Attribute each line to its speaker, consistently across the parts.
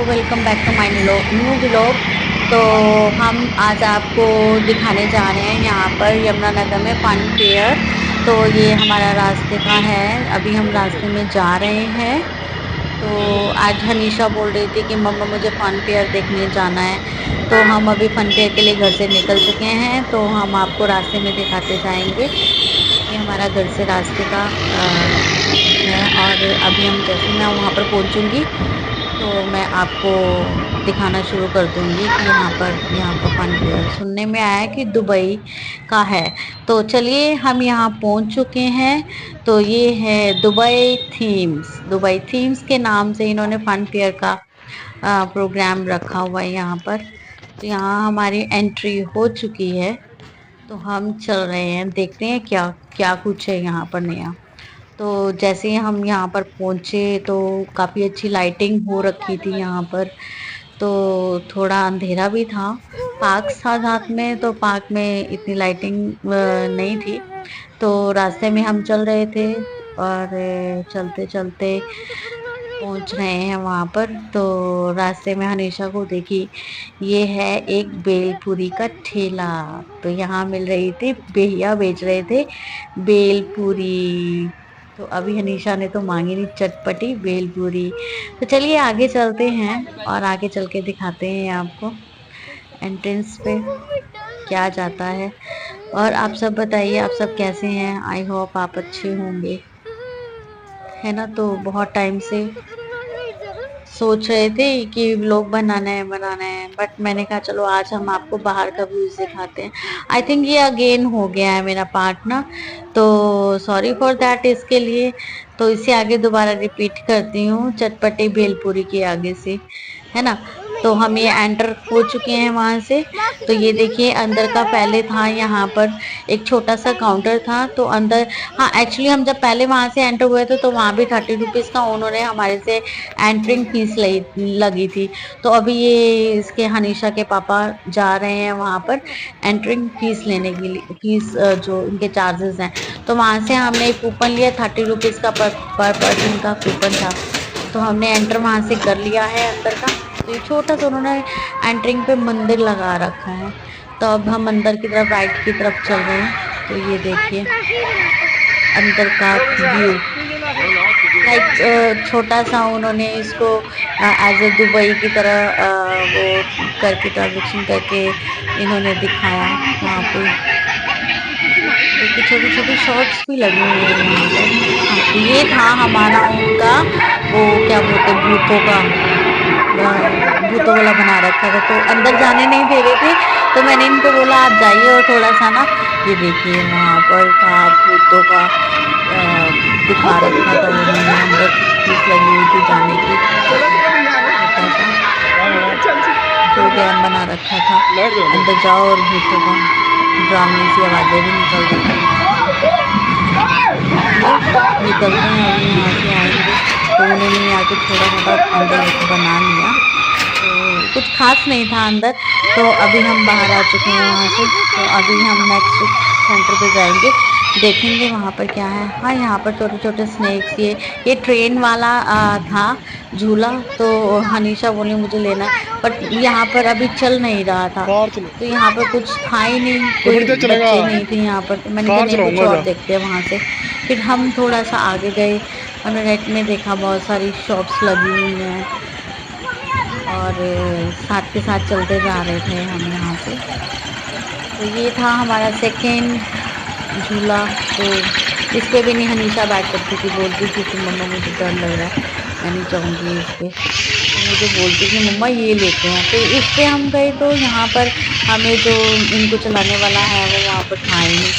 Speaker 1: Welcome back to my new vlog. तो हम आज आपको दिखाने जा रहे हैं यहाँ पर यमुनानगर में फन फेयर। तो ये हमारा रास्ते का है, अभी हम रास्ते में जा रहे हैं। तो आज हनीशा बोल रही थी कि मम्मा मुझे फन फेयर देखने जाना है, तो हम अभी फन फेयर के लिए घर से निकल चुके हैं। तो हम आपको रास्ते में दिखाते जाएंगे। ये हमारा घर से रास्ते का है, और अभी हम जैसे मैं वहाँ पर पहुँचूंगी तो मैं आपको दिखाना शुरू कर दूंगी कि यहाँ का फन फेयर सुनने में आया है कि दुबई का है। तो चलिए हम यहाँ पहुँच चुके हैं। तो ये है दुबई थीम्स के नाम से इन्होंने फन फेयर का प्रोग्राम रखा हुआ है यहाँ पर। तो यहाँ हमारी एंट्री हो चुकी है, तो हम चल रहे हैं, देखते हैं क्या क्या कुछ है यहाँ पर नया। तो जैसे ही हम यहाँ पर पहुँचे तो काफ़ी अच्छी लाइटिंग हो रखी थी यहाँ पर। तो थोड़ा अंधेरा भी था, पार्क था साथ में, तो पार्क में इतनी लाइटिंग नहीं थी। तो रास्ते में हम चल रहे थे और चलते चलते पहुंच रहे हैं वहां पर। तो रास्ते में हनीशा को देखी, ये है एक बेलपूरी का ठेला। तो यहाँ मिल रही थी, भैया बेच रहे थे बेलपूरी। तो अभी हनीशा ने तो मांगी नहीं, चटपटी बेलपूरी। तो चलिए आगे चलते हैं और आगे चल के दिखाते हैं आपको एंट्रेंस पे क्या जाता है। और आप सब बताइए, आप सब कैसे हैं? आई होप आप अच्छे होंगे, है ना। तो बहुत टाइम से सोच रहे थे कि व्लॉग बनाना है, बट मैंने कहा चलो आज हम आपको बाहर का व्यूज दिखाते हैं। आई थिंक ये अगेन हो गया है मेरा पार्ट ना, तो सॉरी फॉर दैट इसके लिए। तो इसे आगे दोबारा रिपीट करती हूँ, चटपटी भेलपुरी के आगे से, है ना। तो हम ये एंटर हो चुके हैं वहां से। तो ये देखिए अंदर का पहले था, यहाँ पर एक छोटा सा काउंटर था। तो अंदर, हाँ एक्चुअली हम जब पहले वहां से एंटर हुए थे तो वहां भी 30 रुपीज का उन्होंने हमारे से एंट्रिंग फीस लगी थी। तो अभी ये इसके हनीशा के पापा जा रहे हैं वहां पर एंट्रिंग फीस लेने के लिए, फीस जो इनके चार्जेस हैं। तो वहां से हमने एक कूपन लिया, 30 रुपीज का पर पर्सन का कूपन था। तो हमने एंटर वहां से कर लिया है अंदर का। तो ये छोटा सा उन्होंने एंट्रिंग पे मंदिर लगा रखा है। तो अब हम अंदर की तरफ, राइट की तरफ चल रहे हैं। तो ये देखिए अंदर का व्यू, लाइक छोटा सा उन्होंने इसको एज ए दुबई की तरह वो करके ट्रांजेक्शन करके इन्होंने दिखाया वहाँ पे। देखिए छोटी छोटी शॉप्स भी लगी हुई है यहाँ पर। हाँ, तो ये था हमारा उनका वो क्या बोलते हैं, भूतों वाला बना रखा था। तो अंदर जाने नहीं दे रहे थे, तो मैंने इनको बोला आप जाइए और थोड़ा सा ना, ये देखिए वहाँ पर था भूतों का दिखा रखा था उन्होंने, अंदर फीस लगी हुई थी जाने की, प्रोग्राम बना रखा था। अंदर जाओ और भूतों का ड्रामनी सी आवाजें भी निकल रही थी। निकलते हैं अभी यहाँ से आएंगे। तो उन्होंने आके थोड़ा मोटा अंदर बना लिया, तो कुछ खास नहीं था अंदर। तो अभी हम बाहर आ चुके हैं वहाँ से। तो अभी हम नेक्स्ट सेंटर पे जाएंगे, देखेंगे वहाँ पर क्या है। हाँ यहाँ पर छोटे छोटे स्नैक्स, ये ट्रेन वाला था झूला। तो हनीशा बोली मुझे लेना है, बट यहाँ पर अभी चल नहीं रहा था। तो यहाँ पर कुछ था ही नहीं, कोई बच्चे नहीं थे यहाँ पर। तो मैंने कहा नहीं कुछ और देखते हैं वहाँ से। फिर हम थोड़ा सा आगे गए, हमने नेट में देखा बहुत सारी शॉप्स लगी हुई हैं, और साथ के साथ चलते जा रहे थे हम यहाँ से। तो ये था हमारा सेकेंड झूला। तो इस पे भी नहीं हनीशा बैठ सकती थी, बोलती थी कि मम्मा मुझे डर लग रहा है, मैं नहीं चाहूँगी इस पर। तो मुझे बोलती थी मम्मा ये लेते हैं। तो इस पे हम गए, तो यहाँ पर हमें जो इनको चलाने वाला है वो वहाँ पर था ही नहीं।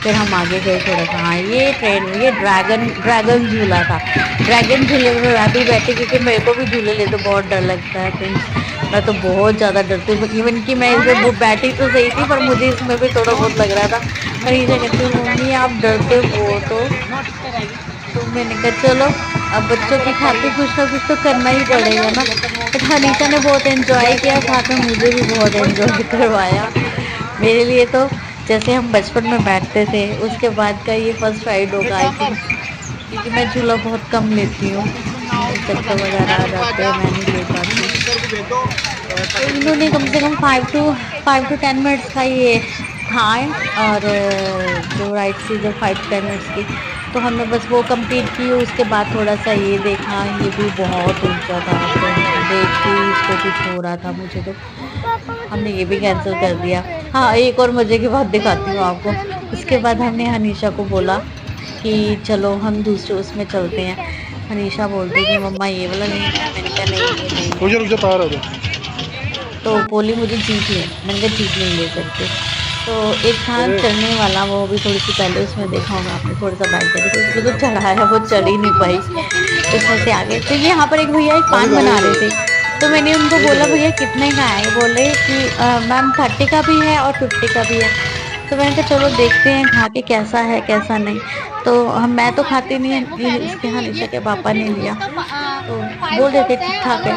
Speaker 1: फिर हम आगे गए थोड़ा सा। हाँ ये ट्रेन, ये ड्रैगन झूला था। ड्रैगन झूले में मैं भी बैठी, क्योंकि मेरे को भी झूले ले तो बहुत डर लगता है फ्रेंड्स। मैं तो बहुत ज़्यादा डरती हूँ, इवन कि मैं इसमें बैठी तो सही थी, पर मुझे इसमें भी थोड़ा बहुत लग रहा था। हनीशा कहती हूँ मम्मी आप डरते हो तो मैंने कहा चलो अब बच्चों की खातिर कुछ ना कुछ तो करना ही पड़ेगा ना। बट हनीशा ने बहुत एंजॉय किया, साथ में मुझे भी बहुत एंजॉय करवाया। मेरे लिए तो जैसे हम बचपन में बैठते थे उसके बाद का ये फर्स्ट राइड होगा आई थिंक, क्योंकि मैं झूला बहुत कम लेती हूँ, चक्कर वगैरह आ जाते हैं, मैं नहीं ले पाती। तो नहीं, कम से कम 5 to 10 मिनट्स का ये था। और जो राइड थी जो 5 to 10 मिनट्स की, तो हमने बस वो कंप्लीट की। उसके बाद थोड़ा सा ये देखा, ये भी बहुत ऊंचा था, तो देख के इसको कुछ हो रहा था मुझे, तो हमने ये भी कैंसिल कर दिया। हाँ, एक और मजे की बात दिखाती हूँ आपको। उसके बाद हमने हनीशा को बोला कि चलो हम दूसरे उसमें चलते हैं। हनीशा बोलती कि मम्मा ये वाला लेना है। मैंने कहा नहीं, ये नहीं है।
Speaker 2: रुक जा तार आ।
Speaker 1: तो बोली मुझे जीप ले। मैंने कहा जीप नहीं ले सकते। तो एक था चढ़ने वाला, वो भी थोड़ी सी पहले उसमें देखा होगा आपने, थोड़ा सा बैठ गया, तो उसको तो चढ़ाया, वो चढ़ ही नहीं पाई, उसमें से आगे। तो यहाँ पर एक भैया एक पान बना रहे थे, तो मैंने उनको बोला भैया कितने का है? बोले कि मैम 30 का भी है और 50 का भी है। तो मैंने कहा चलो देखते हैं खा के कैसा है कैसा नहीं। तो मैं तो खाती नहीं है, इसके हनीशा के पापा ने लिया, तो बोल रहे थे ठीक ठाक है।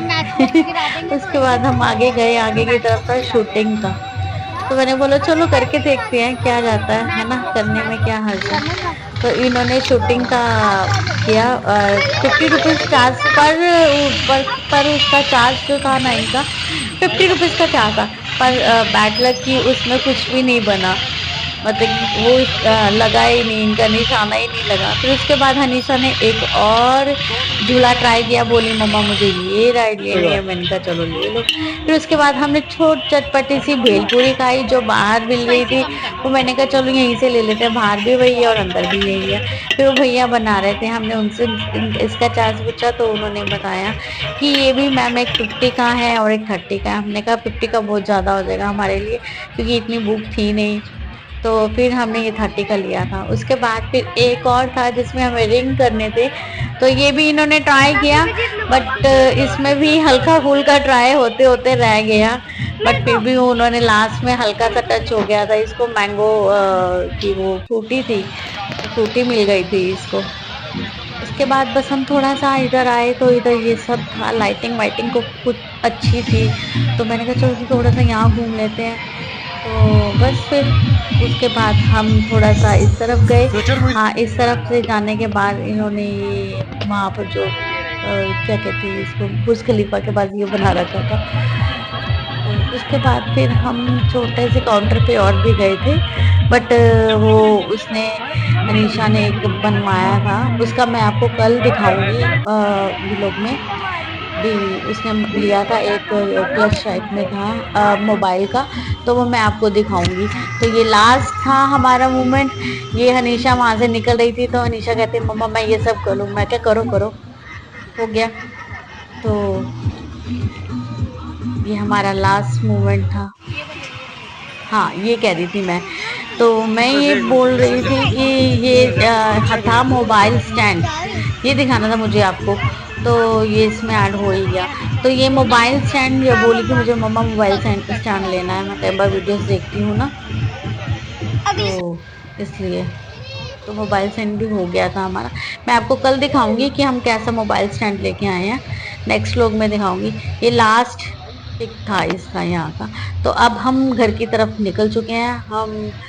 Speaker 1: उसके बाद हम आगे गए, आगे की तरफ था शूटिंग का। तो मैंने बोला चलो करके देखते हैं क्या जाता है ना, करने में क्या हर्ज है। तो इन्होंने शूटिंग का किया। 50 रुपीज चार्ज पर उसका चार्ज जो था ना इनका 50 रुपीज का चार्ज था। पर बैड लक की उसमें कुछ भी नहीं बना, मतलब वो लगा ही नहीं, इनका निशाना ही नहीं लगा। फिर उसके बाद हनीशा ने एक और झूला ट्राई किया, बोली मम्मा मुझे ये राइड लेनी है। मैंने कहा चलो ले लो। फिर उसके बाद हमने छोट चटपटी सी भेलपूरी खाई जो बाहर मिल रही थी, वो मैंने कहा चलो यहीं से ले लेते हैं, बाहर भी वही है और अंदर भी यही है। फिर वो भैया बना रहे थे, हमने उनसे इसका चार्ज पूछा, तो उन्होंने बताया कि ये भी मैम एक 50 का है और एक 30 का है। हमने कहा 50 का बहुत ज़्यादा हो जाएगा हमारे लिए, क्योंकि इतनी भूख थी नहीं। तो फिर हमने ये 30 का लिया था। उसके बाद फिर एक और था जिसमें हमें रिंग करने थे, तो ये भी इन्होंने ट्राई किया, बट इसमें भी हल्का फुल्का ट्राई होते होते रह गया। बट फिर भी उन्होंने लास्ट में हल्का सा टच हो गया था। इसको मैंगो की वो फ्रूटी थी, फ्रूटी मिल गई थी इसको। उसके बाद बस हम थोड़ा सा इधर आए, तो इधर ये सब था, लाइटिंग वाइटिंग को कुछ अच्छी थी, तो मैंने कहा चलो थोड़ा सा यहाँ घूम लेते हैं। तो बस फिर उसके बाद हम थोड़ा सा इस तरफ गए। हाँ, इस तरफ से जाने के बाद इन्होंने ये वहाँ पर जो क्या कहते हैं इसको, बुर्ज खलीफा के पास ये बना रखा था। तो उसके बाद फिर हम छोटे से काउंटर पे और भी गए थे, बट वो उसने अनीशा ने एक बनवाया था, उसका मैं आपको कल दिखाऊंगी व्लॉग में भी। उसने लिया था एक प्लस टाइप में था मोबाइल का, तो वो मैं आपको दिखाऊंगी। तो ये लास्ट था हमारा मोमेंट। ये हनीशा वहां से निकल रही थी, तो हनीशा कहती मम्मा मैं ये सब करूँ। मैं क्या करो करो, हो गया। तो ये हमारा लास्ट मोमेंट था। हाँ, ये कह रही थी मैं, तो मैं ये बोल रही थी कि ये था मोबाइल स्टैंड, ये दिखाना था मुझे आपको, तो ये इसमें ऐड हो ही गया। तो ये मोबाइल स्टैंड, ये बोली कि मुझे मम्मा मोबाइल स्टैंड लेना है, मैं कई बार वीडियोस देखती हूँ ना, तो इसलिए तो मोबाइल स्टैंड भी हो गया था हमारा। मैं आपको कल दिखाऊंगी कि हम कैसा मोबाइल स्टैंड लेके आए हैं, नेक्स्ट व्लॉग में दिखाऊंगी। ये लास्ट पिक था इसका यहाँ का। तो अब हम घर की तरफ निकल चुके हैं हम।